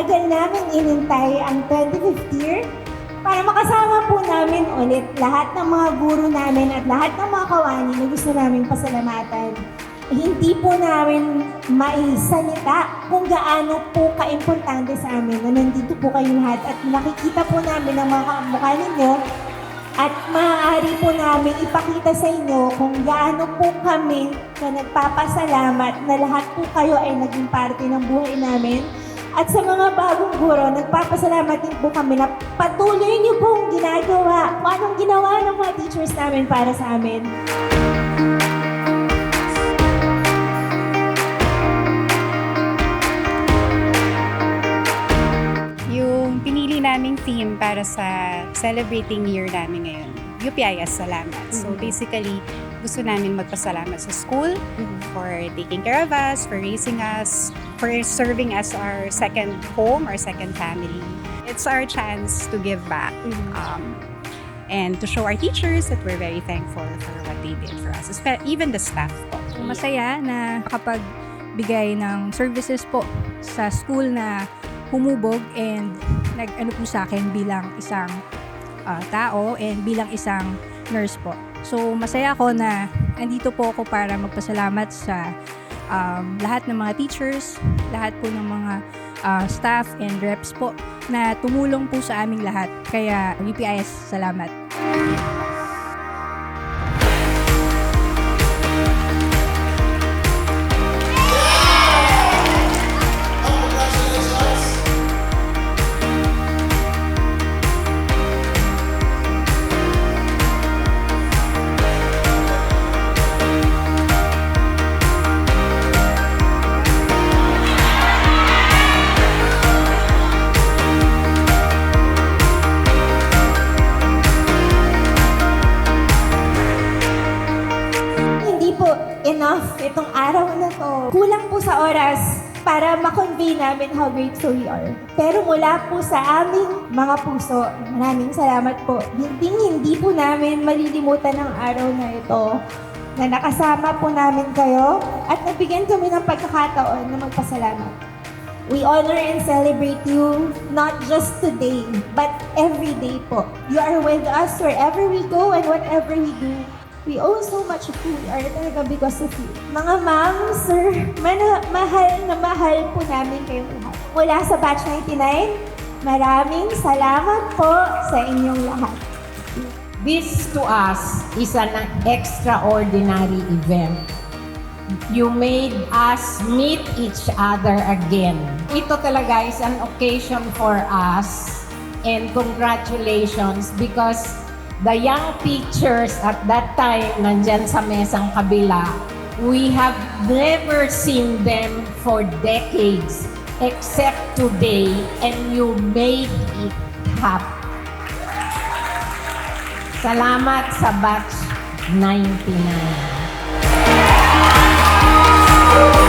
matagal namin inintay ang 25th year para makasama po namin ulit lahat ng mga guro namin at lahat ng mga kawani na gusto namin pasalamatan. Hindi po namin maisalita kung gaano po kaimportante sa amin na nandito po kayo lahat at nakikita po namin ang mga mukha ninyo at maaari po namin ipakita sa inyo kung gaano po kami na nagpapasalamat na lahat po kayo ay naging parte ng buhay namin. At sa mga bagong guro, nagpapasalamat din po kami na patuloy niyo pong ginagawa kung anong ginawa ng mga teachers namin para sa amin. Yung pinili naming theme para sa celebrating year namin ngayon, UPIS Salamat. So basically, gusto namin magpasalamat sa school for taking care of us, for raising us, for serving as our second home, our second family. It's our chance to give back and to show our teachers that we're very thankful for what they did for us, even the staff po. Masaya na nakapagbigay ng services po sa school na humubog and nag-ano po sa akin bilang isang tao and bilang isang nurse po. So masaya ako na andito po ako para magpasalamat sa lahat ng mga teachers, lahat po ng mga staff and reps po na tumulong po sa aming lahat. Kaya UPIS, salamat. Enough itong araw na to. Kulang po sa oras para ma-convey namin how grateful we are. Pero mula po sa aming mga puso, maraming salamat po. Hindi po namin malilimutan ang araw na ito na nakasama po namin kayo at nabigyan kami ng pagkakataon na magpasalamat. We honor and celebrate you not just today, but every day po. You are with us wherever we go and whatever we do. We owe so much of who we are talaga because of you. Mga ma'am, sir, mahal na mahal po namin kayong lahat. Mula sa Batch 99, maraming salamat po sa inyong lahat. This to us is an extraordinary event. You made us meet each other again. Ito talaga is an occasion for us and congratulations because the young teachers at that time nandyan sa mesang kabila, we have never seen them for decades except today and you made it happen. Salamat sa Batch 99.